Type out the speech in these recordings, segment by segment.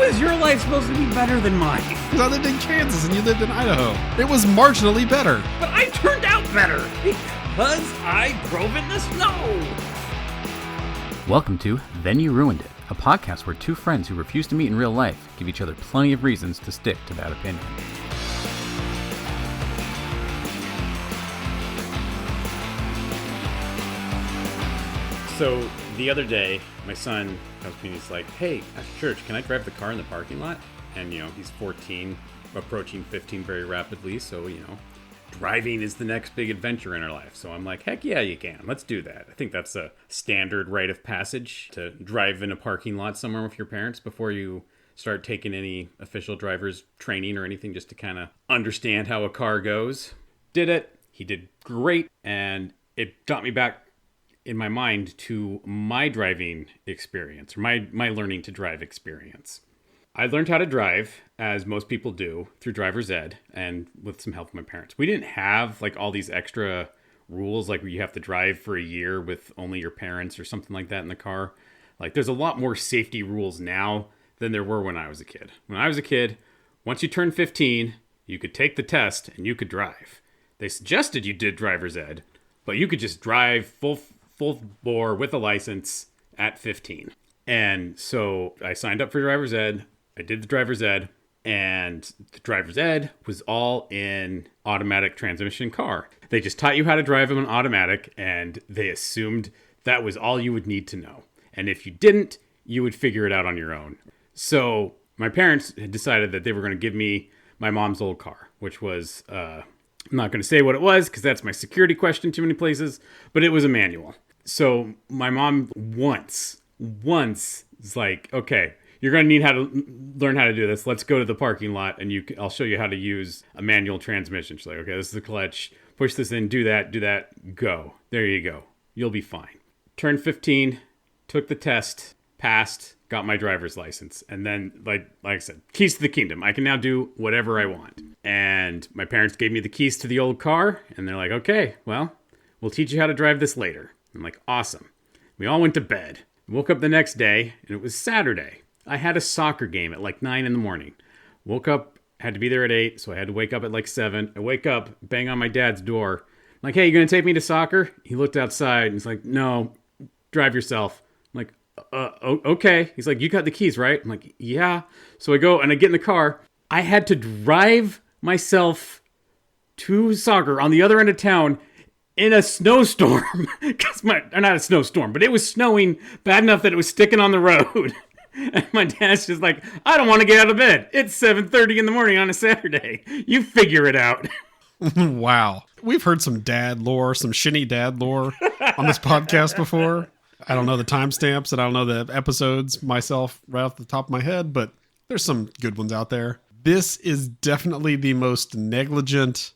is your life supposed to be better than mine? Because I lived in Kansas and you lived in Idaho. It was marginally better. But I turned out better because I drove in the snow. Welcome to Then You Ruined It, a podcast where two friends who refuse to meet in real life give each other plenty of reasons to stick to that opinion. So the other day, my son comes to me and he's like, hey, after church, can I drive the car in the parking lot? And, he's 14, approaching 15 very rapidly. So, driving is the next big adventure in our life. So I'm like, heck yeah, you can. Let's do that. I think that's a standard rite of passage to drive in a parking lot somewhere with your parents before you start taking any official driver's training or anything, just to kind of understand how a car goes. Did it. He did great. And it got me back in my mind to my driving experience, or my learning to drive experience. I learned how to drive, as most people do, through driver's ed and with some help from my parents. We didn't have all these extra rules, like where you have to drive for a year with only your parents or something like that in the car. There's a lot more safety rules now than there were when I was a kid. When I was a kid, once you turned 15, you could take the test and you could drive. They suggested you did driver's ed, but you could just drive full bore with a license at 15. And so I signed up for driver's ed. I did the driver's ed, and the driver's ed was all in automatic transmission car. They just taught you how to drive an automatic, and they assumed that was all you would need to know. And if you didn't, you would figure it out on your own. So my parents had decided that they were going to give me my mom's old car, which was, I'm not going to say what it was because that's my security question too many places, but it was a manual. So my mom once is like, okay, you're going to need to learn how to do this. Let's go to the parking lot and I'll show you how to use a manual transmission. She's like, okay, this is the clutch. Push this in, do that, go. There you go. You'll be fine. Turned 15, took the test, passed, got my driver's license. And then, like I said, keys to the kingdom. I can now do whatever I want. And my parents gave me the keys to the old car. And they're like, okay, well, we'll teach you how to drive this later. I'm like, awesome. We all went to bed. Woke up the next day, and it was Saturday. I had a soccer game at 9 in the morning. Woke up, had to be there at 8, so I had to wake up at 7. I wake up, bang on my dad's door. I'm like, hey, you going to take me to soccer? He looked outside, and he's like, no, drive yourself. I'm like, okay. He's like, you got the keys, right? I'm like, yeah. So I go, and I get in the car. I had to drive myself to soccer on the other end of town in a snowstorm. Not a snowstorm, but it was snowing bad enough that it was sticking on the road. And my dad's just like, I don't want to get out of bed. It's 7:30 in the morning on a Saturday. You figure it out. Wow. We've heard some dad lore, some Shinney dad lore on this podcast before. I don't know the timestamps and I don't know the episodes myself right off the top of my head, but there's some good ones out there. This is definitely the most negligent.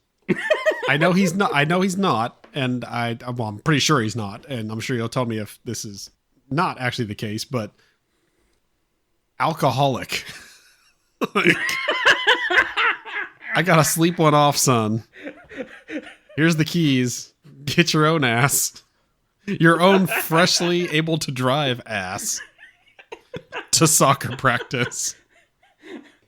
I know he's not. And I'm pretty sure he's not. And I'm sure you'll tell me if this is not actually the case, but alcoholic. I gotta sleep one off, son. Here's the keys. Get your own ass. Your own freshly able to drive ass to soccer practice.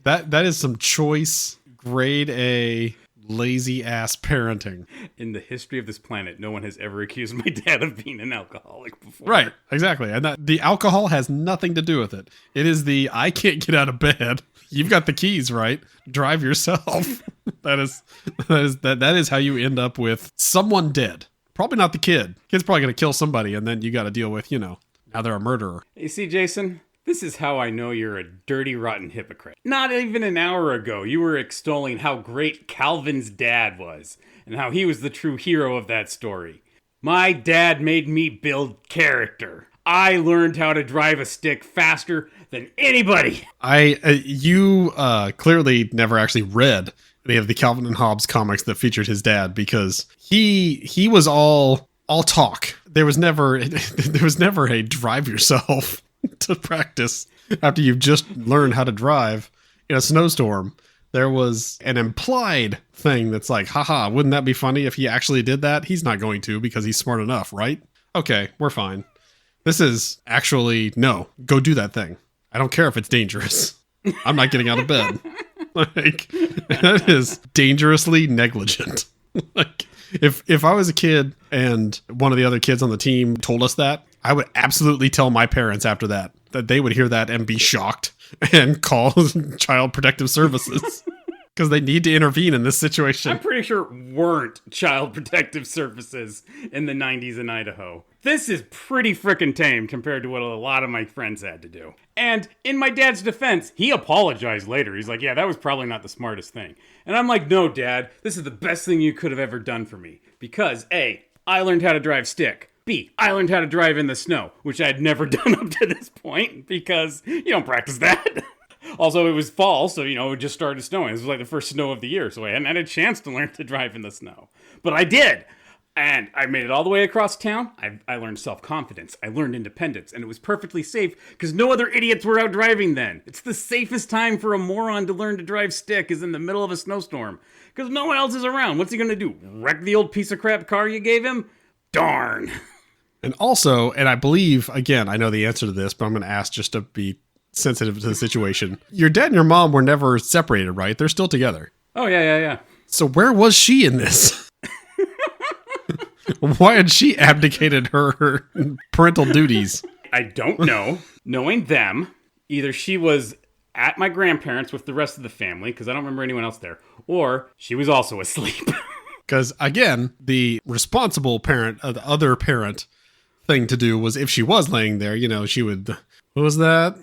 That is some choice grade A lazy ass parenting. In the history of this planet, no one has ever accused my dad of being an alcoholic before. Right, exactly. And the alcohol has nothing to do with it. It is I can't get out of bed. You've got the keys, right? Drive yourself. That is how you end up with someone dead. Probably not the kid. Kid's probably going to kill somebody, and then you got to deal with, now they're a murderer. You see, Jason, this is how I know you're a dirty, rotten hypocrite. Not even an hour ago, you were extolling how great Calvin's dad was, and how he was the true hero of that story. My dad made me build character. I learned how to drive a stick faster than anybody. You clearly never actually read any of the Calvin and Hobbes comics that featured his dad, because he was all talk. There was never a drive yourself to practice after you've just learned how to drive in a snowstorm. There was an implied thing that's like, haha, wouldn't that be funny if he actually did that? He's not going to, because he's smart enough, right? Okay, we're fine. This is actually, no, go do that thing. I don't care if it's dangerous. I'm not getting out of bed. Like, that is dangerously negligent. Like, if I was a kid and one of the other kids on the team told us that, I would absolutely tell my parents after that they would hear that and be shocked and call Child Protective Services because they need to intervene in this situation. I'm pretty sure weren't Child Protective Services in the 90s in Idaho. This is pretty frickin' tame compared to what a lot of my friends had to do. And in my dad's defense, he apologized later. He's like, yeah, that was probably not the smartest thing. And I'm like, no, Dad, this is the best thing you could have ever done for me. Because A, I learned how to drive stick. B, I learned how to drive in the snow, which I had never done up to this point because you don't practice that. Also, it was fall, so, it just started snowing. This was like the first snow of the year, so I hadn't had a chance to learn to drive in the snow. But I did. And I made it all the way across town. I learned self-confidence. I learned independence. And it was perfectly safe because no other idiots were out driving then. It's the safest time for a moron to learn to drive stick is in the middle of a snowstorm. Because no one else is around. What's he going to do? Wreck the old piece of crap car you gave him? Darn. And also, and I believe, again, I know the answer to this, but I'm going to ask just to be sensitive to the situation. Your dad and your mom were never separated, right? They're still together. Oh, yeah. So where was she in this? Why had she abdicated her parental duties? I don't know. Knowing them, either she was at my grandparents' with the rest of the family, because I don't remember anyone else there, or she was also asleep. Because, again, the responsible parent, the other parent thing to do was if she was laying there, she would... What was that?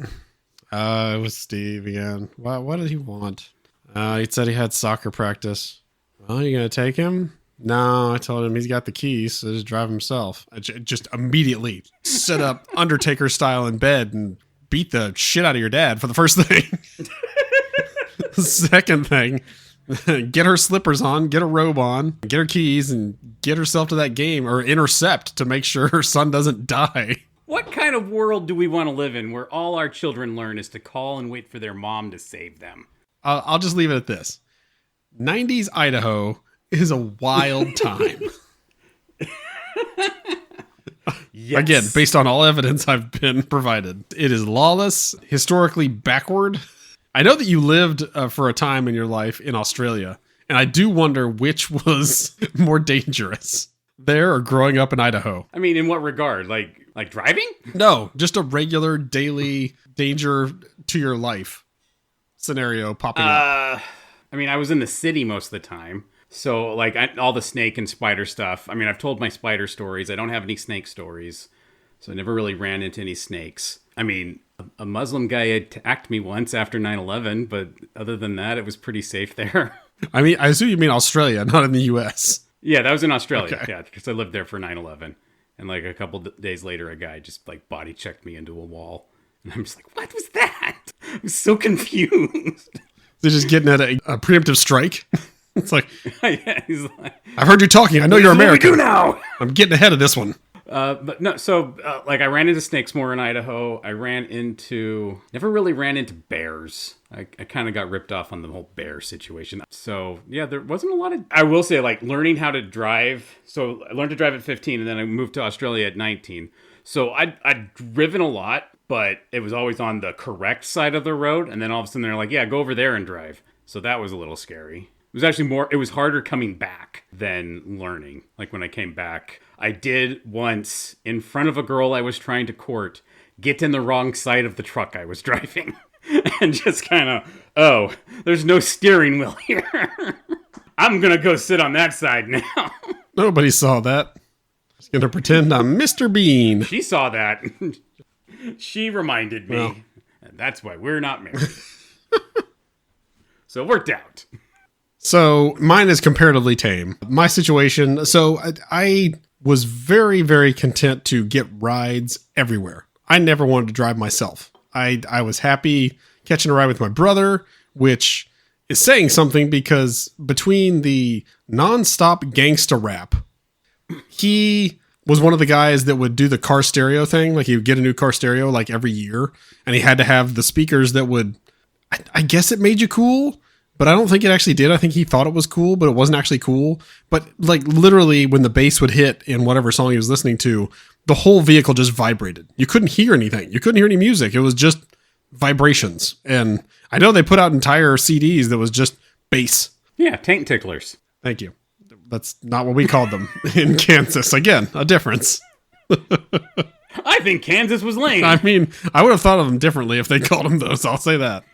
It was Steve again. What did he want? He said he had soccer practice. Well, are you going to take him? No, I told him he's got the keys, so just drive himself. I just immediately sit up Undertaker style in bed and beat the shit out of your dad for the first thing. Second thing, get her slippers on, get a robe on, get her keys, and get herself to that game or intercept to make sure her son doesn't die. What kind of world do we want to live in where all our children learn is to call and wait for their mom to save them? I'll just leave it at this. 90s Idaho is a wild time. Yes. Again, based on all evidence I've been provided. It is lawless, historically backward. I know that you lived for a time in your life in Australia, and I do wonder which was more dangerous, there or growing up in Idaho. I mean, in what regard? Like driving? No, just a regular daily danger to your life scenario popping up. I mean, I was in the city most of the time. So, all the snake and spider stuff. I mean, I've told my spider stories. I don't have any snake stories. So I never really ran into any snakes. I mean, a Muslim guy attacked me once after 9/11, but other than that, it was pretty safe there. I mean, I assume you mean Australia, not in the U.S. Yeah, that was in Australia. Okay. Yeah, because I lived there for 9/11. And a couple days later, a guy just body checked me into a wall. And I'm just like, what was that? I was so confused. They're just getting at a preemptive strike. It's like, yeah, he's like, I've heard you talking. I know you're American. What do we do now? I'm getting ahead of this one. But no, so I ran into snakes more in Idaho. Never really ran into bears. I kind of got ripped off on the whole bear situation. So yeah, there wasn't a lot of, I will say learning how to drive. So I learned to drive at 15 and then I moved to Australia at 19. So I'd driven a lot, but it was always on the correct side of the road. And then all of a sudden they're like, yeah, go over there and drive. So that was a little scary. It was actually it was harder coming back than learning. When I came back, I did once, in front of a girl I was trying to court, get in the wrong side of the truck I was driving. And just kind of, there's no steering wheel here. I'm going to go sit on that side now. Nobody saw that. Just going to pretend I'm Mr. Bean. She saw that. She reminded me. Well. And that's why we're not married. So it worked out. So mine is comparatively tame. My situation, so I was very, very content to get rides everywhere. I never wanted to drive myself. I was happy catching a ride with my brother, which is saying something because between the nonstop gangsta rap, he was one of the guys that would do the car stereo thing. He would get a new car stereo every year, and he had to have the speakers that would, I guess it made you cool. But I don't think it actually did. I think he thought it was cool, but it wasn't actually cool. But literally when the bass would hit in whatever song he was listening to, the whole vehicle just vibrated. You couldn't hear anything. You couldn't hear any music. It was just vibrations. And I know they put out entire CDs that was just bass. Yeah, taint ticklers. Thank you. That's not what we called them in Kansas. Again, a difference. I think Kansas was lame. I mean, I would have thought of them differently if they called them those. I'll say that.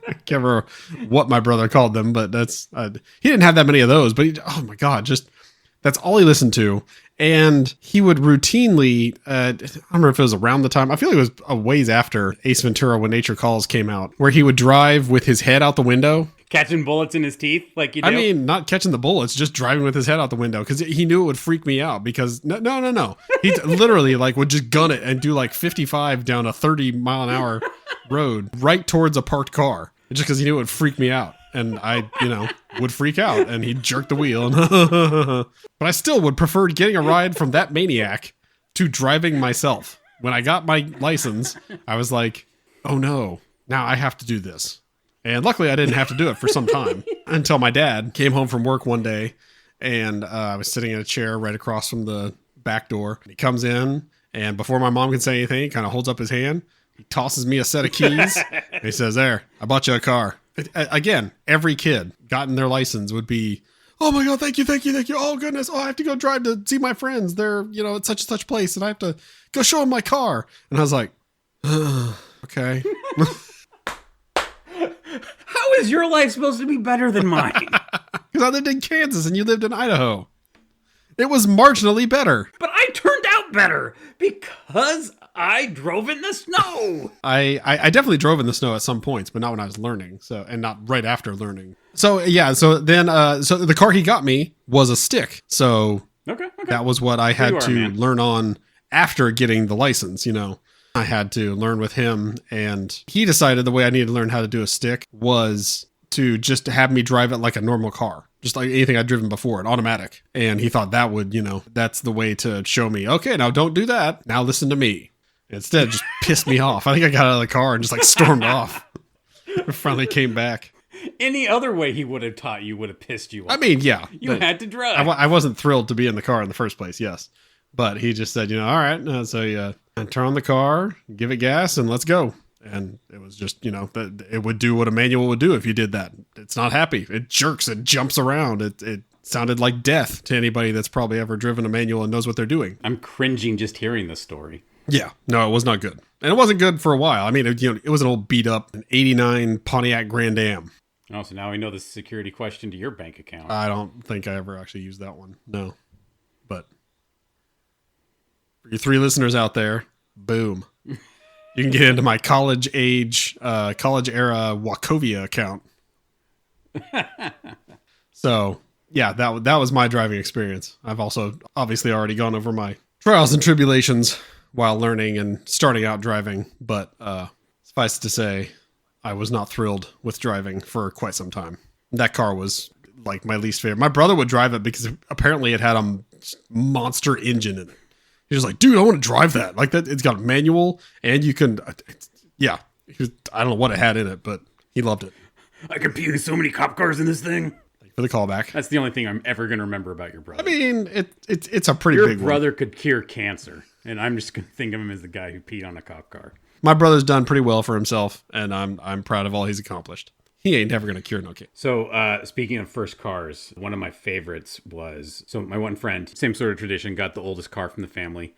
I can't remember what my brother called them, but that's he didn't have that many of those. But oh my god, just that's all he listened to, and he would routinely. I don't remember if it was around the time. I feel like it was a ways after Ace Ventura: When Nature Calls came out, where he would drive with his head out the window. Catching bullets in his teeth, like you do? I mean, not catching the bullets, just driving with his head out the window, because he knew it would freak me out. Because no, he literally like would just gun it and do like 55 down a 30-mile-an-hour road right towards a parked car, just because he knew it would freak me out, and I, would freak out, and he'd jerk the wheel. But I still would prefer getting a ride from that maniac to driving myself. When I got my license, I was like, oh no, now I have to do this. And luckily, I didn't have to do it for some time until my dad came home from work one day, and I was sitting in a chair right across from the back door. He comes in, and before my mom can say anything, he kind of holds up his hand. He tosses me a set of keys, and he says, there, I bought you a car. Again, every kid gotten their license would be, oh my God, thank you. Oh goodness. Oh, I have to go drive to see my friends. They're, at such and such place, and I have to go show them my car. And I was like, okay. How is your life supposed to be better than mine? Because I lived in Kansas and you lived in Idaho. It was marginally better. But I turned out better because I drove in the snow. I definitely drove in the snow at some points, but not when I was learning. And not right after learning. So yeah, so then so the car he got me was a stick. So okay. That was what I had to learn on after getting the license, I had to learn with him, and he decided the way I needed to learn how to do a stick was to just have me drive it like a normal car, just like anything I'd driven before, an automatic. And he thought that would, that's the way to show me, okay, now don't do that. Now listen to me. Instead, it just pissed me off. I think I got out of the car and just like stormed off. Finally came back. Any other way he would have taught you would have pissed you off. I mean, yeah. You had to drive. I wasn't thrilled to be in the car in the first place, yes. But he just said, all right, so turn on the car, give it gas, and let's go. And it was just, it would do what a manual would do if you did that. It's not happy. It jerks. It jumps around. It sounded like death to anybody that's probably ever driven a manual and knows what they're doing. I'm cringing just hearing this story. Yeah. No, it was not good. And it wasn't good for a while. I mean, it was an old beat up, an 89 Pontiac Grand Am. Oh, so now we know the security question to your bank account. I don't think I ever actually used that one. No. But for you 3 listeners out there, boom. You can get into my college era Wachovia account. So, yeah, that was my driving experience. I've also obviously already gone over my trials and tribulations while learning and starting out driving. But suffice to say, I was not thrilled with driving for quite some time. That car was like my least favorite. My brother would drive it because apparently it had a monster engine in it. He was like, dude, I want to drive that. Like that, it's got a manual and you can, yeah. I don't know what it had in it, but he loved it. I can pee so many cop cars in this thing. Thank you for the callback. That's the only thing I'm ever going to remember about your brother. I mean, it's a pretty big one. Your brother could cure cancer, and I'm just going to think of him as the guy who peed on a cop car. My brother's done pretty well for himself, and I'm proud of all he's accomplished. He ain't never going to cure no cancer. So, speaking of first cars, one of my favorites was, so my one friend, same sort of tradition, got the oldest car from the family.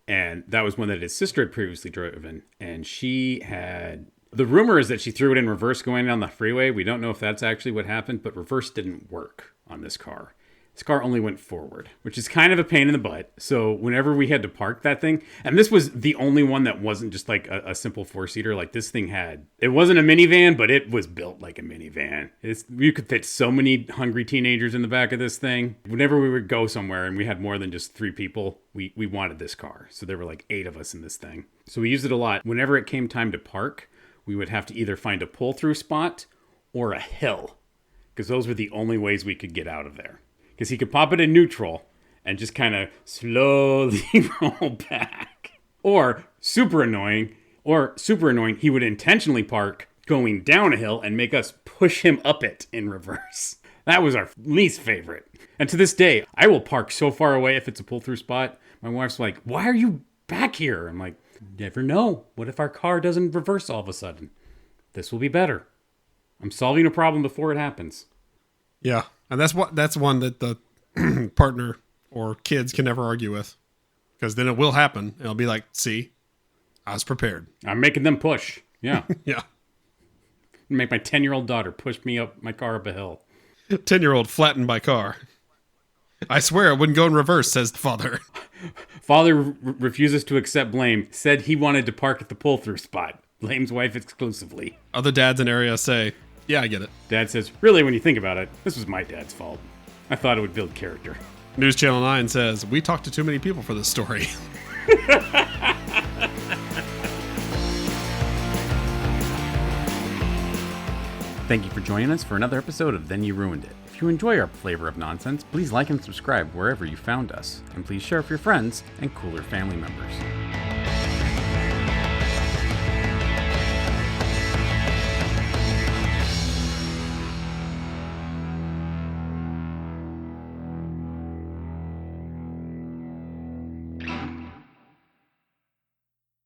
And that was one that his sister had previously driven. And she had, the rumor is that she threw it in reverse going down the freeway. We don't know if that's actually what happened, but reverse didn't work on this car. This car only went forward, which is kind of a pain in the butt. So whenever we had to park that thing, and this was the only one that wasn't just like a simple 4-seater. Like this thing it wasn't a minivan, but it was built like a minivan. You could fit so many hungry teenagers in the back of this thing. Whenever we would go somewhere and we had more than just 3 people, we wanted this car. So there were like 8 of us in this thing. So we used it a lot. Whenever it came time to park, we would have to either find a pull-through spot or a hill, because those were the only ways we could get out of there. Because he could pop it in neutral and just kind of slowly roll back. Or super annoying, he would intentionally park going down a hill and make us push him up it in reverse. That was our least favorite. And to this day, I will park so far away if it's a pull-through spot. My wife's like, why are you back here? I'm like, Never know. What if our car doesn't reverse all of a sudden? This will be better. I'm solving a problem before it happens. Yeah, and that's one that the partner or kids can never argue with, because then it will happen. It'll be like, see, I was prepared. I'm making them push. Yeah. Yeah. Make my 10-year-old daughter push me up my car up a hill. 10-year-old flattened by car. I swear it wouldn't go in reverse, says the father. Father refuses to accept blame. Said he wanted to park at the pull-through spot. Blames wife exclusively. Other dads in area say, yeah, I get it. Dad says, really, when you think about it, this was my dad's fault. I thought it would build character. News Channel 9 says, we talked to too many people for this story. Thank you for joining us for another episode of Then You Ruined It. If you enjoy our flavor of nonsense, please like and subscribe wherever you found us. And please share with your friends and cooler family members.